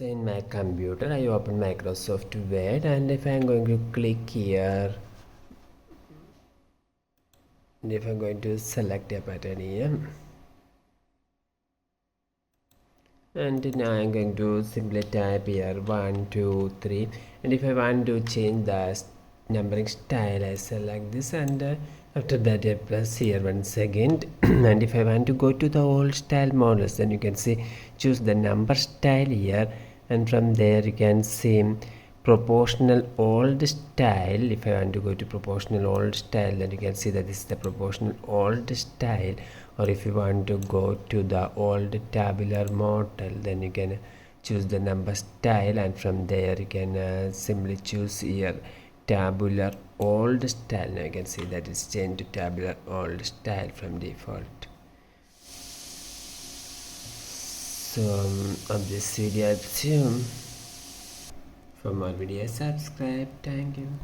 So in my computer I open Microsoft Word, and if I'm going to click here, and if I'm going to select a button here, and now I'm going to simply type here 1 2 3, and if I want to change the numbering style, I select this, and after that I press here once again and if I want to go to the old style models, then you can see choose the number style here, and from there you can see proportional old style. If I want to go to proportional old style, then you can see that this is the proportional old style. Or if you want to go to the old tabular model, then you can choose the number style, and from there you can simply choose here tabular old style. Now you can see that it's changed to tabular old style from default. So of this video, I assume. For more videos, subscribe. Thank you.